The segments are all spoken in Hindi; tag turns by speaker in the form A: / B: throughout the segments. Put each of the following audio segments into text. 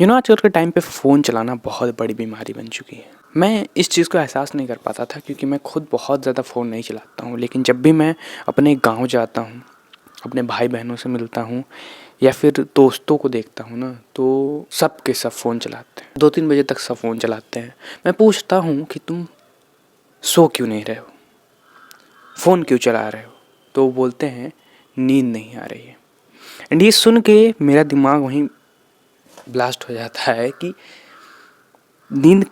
A: आजकल के टाइम पे फ़ोन चलाना बहुत बड़ी बीमारी बन चुकी है। मैं इस चीज़ को एहसास नहीं कर पाता था क्योंकि मैं खुद बहुत ज़्यादा फ़ोन नहीं चलाता हूँ। लेकिन जब भी मैं अपने गाँव जाता हूँ, अपने भाई-बहनों से मिलता हूँ या फिर दोस्तों को देखता हूँ ना, तो सब के सब फ़ोन चलाते हैं। 2-3 बजे तक सब फ़ोन चलाते हैं। मैं पूछता हूँ कि तुम सो क्यों नहीं रहे हो? फ़ोन क्यों चला रहे हो? तो वो बोलते हैं नींद नहीं आ रही है। एंड ये सुन के मेरा दिमाग वहीं ब्लास्ट हो जाता है कि नींद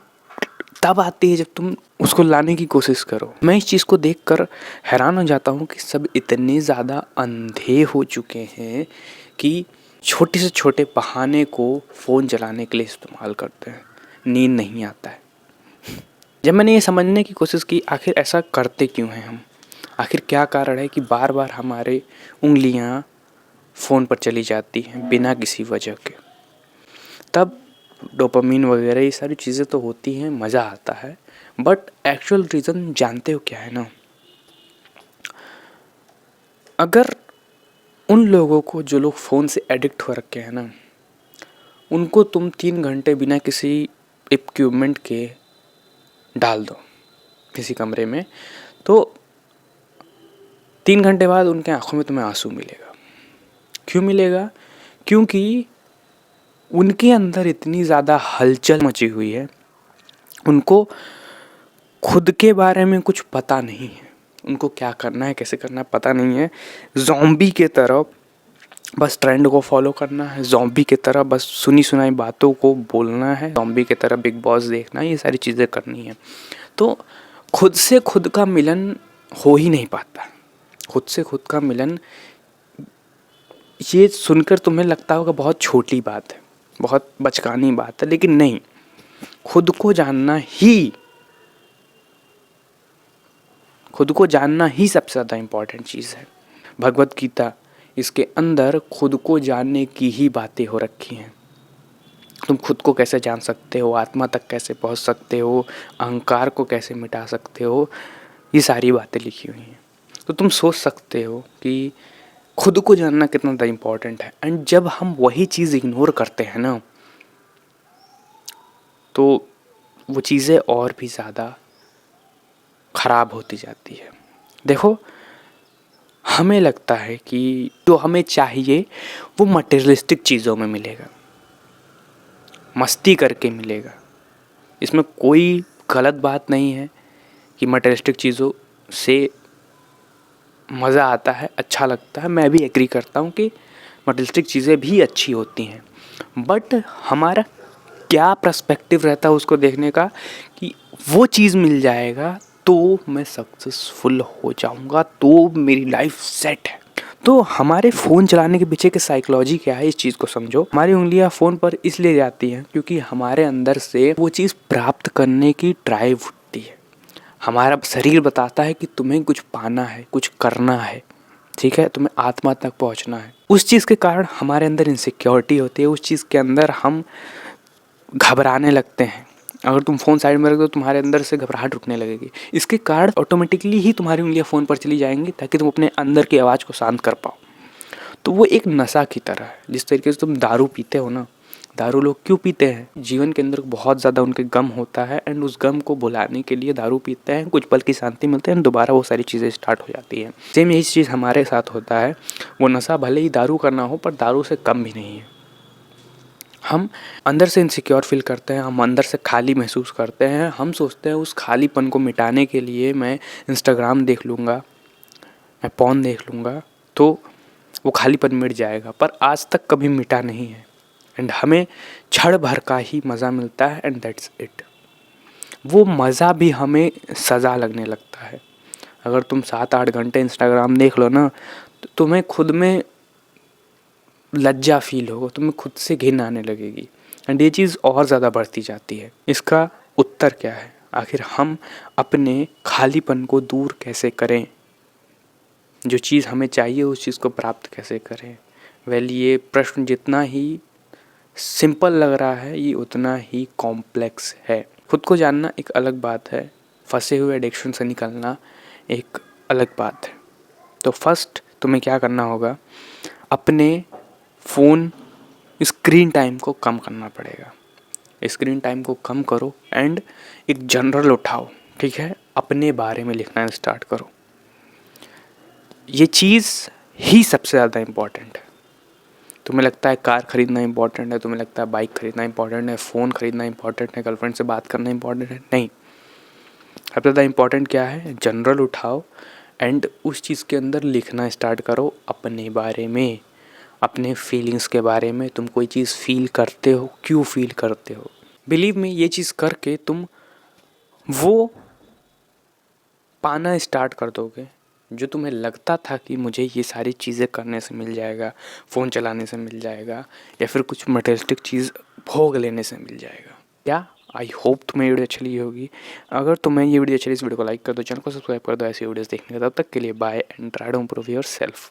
A: तब आती है जब तुम उसको लाने की कोशिश करो। मैं इस चीज़ को देखकर हैरान हो जाता हूँ कि सब इतने ज़्यादा अंधे हो चुके हैं कि छोटे से छोटे बहाने को फ़ोन चलाने के लिए इस्तेमाल करते हैं। नींद नहीं आता है। जब मैंने ये समझने की कोशिश की आखिर ऐसा करते क्यों हैं हम? आखिर क्या कारण है कि बार-बार हमारे उँगलियाँ फ़ोन पर चली जाती हैं बिना किसी वजह के? तब डोपामिन वगैरह ये सारी चीज़ें तो होती हैं, मज़ा आता है, बट एक्चुअल रीज़न जानते हो क्या है ना? अगर उन लोगों को जो लोग फ़ोन से एडिक्ट हो रखे हैं ना, उनको तुम 3 घंटे बिना किसी इक्विपमेंट के डाल दो किसी कमरे में, तो 3 घंटे बाद उनके आँखों में तुम्हें आँसू मिलेगा। क्यों मिलेगा? क्योंकि उनके अंदर इतनी ज़्यादा हलचल मची हुई है, उनको खुद के बारे में कुछ पता नहीं है। उनको क्या करना है, कैसे करना है पता नहीं है। ज़ॉम्बी की तरह बस ट्रेंड को फॉलो करना है, ज़ॉम्बी की तरह बस सुनी सुनाई बातों को बोलना है, ज़ॉम्बी की तरह बिग बॉस देखना है, ये सारी चीज़ें करनी है। तो खुद से खुद का मिलन हो ही नहीं पाता। खुद से खुद का मिलन, ये सुनकर तुम्हें लगता होगा बहुत छोटी बात है, बहुत बचकानी बात है, लेकिन नहीं, खुद को जानना ही सबसे ज़्यादा इम्पॉर्टेंट चीज़ है। भगवत गीता, इसके अंदर खुद को जानने की ही बातें हो रखी हैं। तुम खुद को कैसे जान सकते हो, आत्मा तक कैसे पहुंच सकते हो, अहंकार को कैसे मिटा सकते हो, ये सारी बातें लिखी हुई हैं। तो तुम सोच सकते हो कि खुद को जानना कितना ज़्यादा इम्पॉर्टेंट है। एंड जब हम वही चीज़ इग्नोर करते हैं ना, तो वो चीज़ें और भी ज़्यादा ख़राब होती जाती है। देखो, हमें लगता है कि जो हमें चाहिए वो मटेरियलिस्टिक चीज़ों में मिलेगा, मस्ती करके मिलेगा। इसमें कोई गलत बात नहीं है कि मटेरियलिस्टिक चीज़ों से मज़ा आता है, अच्छा लगता है। मैं भी एग्री करता हूँ कि मटेरियलिस्टिक चीज़ें भी अच्छी होती हैं, बट हमारा क्या पर्सपेक्टिव रहता है उसको देखने का कि वो चीज़ मिल जाएगा तो मैं सक्सेसफुल हो जाऊँगा, तो मेरी लाइफ सेट है। तो हमारे फ़ोन चलाने के पीछे की साइकोलॉजी क्या है, इस चीज़ को समझो। हमारी उंगलियां फ़ोन पर इसलिए जाती हैं क्योंकि हमारे अंदर से वो चीज़ प्राप्त करने की ड्राइव उठती है। हमारा शरीर बताता है कि तुम्हें कुछ पाना है, कुछ करना है, ठीक है, तुम्हें आत्मा तक पहुंचना है। उस चीज़ के कारण हमारे अंदर इनसिक्योरिटी होती है, उस चीज़ के अंदर हम घबराने लगते हैं। अगर तुम फ़ोन साइड में रख दो तुम्हारे अंदर से घबराहट रुकने लगेगी। इसके कारण ऑटोमेटिकली ही तुम्हारी उंगलियां फ़ोन पर चली जाएंगी ताकि तुम अपने अंदर की आवाज़ को शांत कर पाओ। तो वो एक नशा की तरह है। जिस तरीके से तुम दारू पीते हो ना, दारू लोग क्यों पीते हैं? जीवन के अंदर बहुत ज़्यादा उनके गम होता है एंड उस गम को भुलाने के लिए दारू पीते हैं, कुछ पल की शांति मिलती है एंड दोबारा वो सारी चीज़ें स्टार्ट हो जाती हैं। सेम यही चीज़ हमारे साथ होता है। वो नशा भले ही दारू करना हो पर दारू से कम भी नहीं है। हम अंदर से इनसिक्योर फील करते हैं, हम अंदर से खाली महसूस करते हैं। हम सोचते हैं उस खालीपन को मिटाने के लिए मैं इंस्टाग्राम देख लूँगा, मैं पॉर्न देख लूँगा, तो वो खालीपन मिट जाएगा। पर आज तक कभी मिटा नहीं है एंड हमें क्षण भर का ही मज़ा मिलता है एंड दैट्स इट। वो मज़ा भी हमें सज़ा लगने लगता है। अगर तुम 7-8 घंटे इंस्टाग्राम देख लो ना, तो तुम्हें खुद में लज्जा फील होगा, तुम्हें खुद से घिन आने लगेगी एंड ये चीज़ और ज़्यादा बढ़ती जाती है। इसका उत्तर क्या है? आखिर हम अपने खालीपन को दूर कैसे करें? जो चीज़ हमें चाहिए उस चीज़ को प्राप्त कैसे करें? वेल, ये प्रश्न जितना ही सिंपल लग रहा है ये उतना ही कॉम्प्लेक्स है। खुद को जानना एक अलग बात है, फंसे हुए एडिक्शन से निकलना एक अलग बात है। तो फर्स्ट तुम्हें क्या करना होगा, अपने फ़ोन स्क्रीन टाइम को कम करना पड़ेगा। स्क्रीन टाइम को कम करो एंड एक जनरल उठाओ, ठीक है, अपने बारे में लिखना स्टार्ट करो। ये चीज़ ही सबसे ज़्यादा इम्पॉर्टेंट है। तुम्हें लगता है कार खरीदना इम्पॉर्टेंट है, तुम्हें लगता है बाइक खरीदना इम्पॉर्टेंट है, फ़ोन खरीदना इम्पॉर्टेंट है, गर्लफ्रेंड से बात करना इम्पॉर्टेंट है, नहीं। सबसे ज़्यादा इम्पॉर्टेंट क्या है? जनरल उठाओ एंड उस चीज़ के अंदर लिखना स्टार्ट करो अपने बारे में, अपने फीलिंग्स के बारे में। तुम कोई चीज़ फील करते हो, क्यों फील करते हो? बिलीव मी, ये चीज़ करके तुम वो पाना स्टार्ट कर दोगे जो तुम्हें लगता था कि मुझे ये सारी चीज़ें करने से मिल जाएगा, फ़ोन चलाने से मिल जाएगा, या फिर कुछ मटेरियलिस्टिक चीज़ भोग लेने से मिल जाएगा। क्या आई होप तुम्हें वीडियो अच्छी लगी होगी। अगर तुम्हें ये वीडियो अच्छी लगी, इस वीडियो को लाइक कर दो, चैनल को सब्सक्राइब कर दो ऐसी वीडियोस देखने का। तब तक के लिए bye and try to improve your self.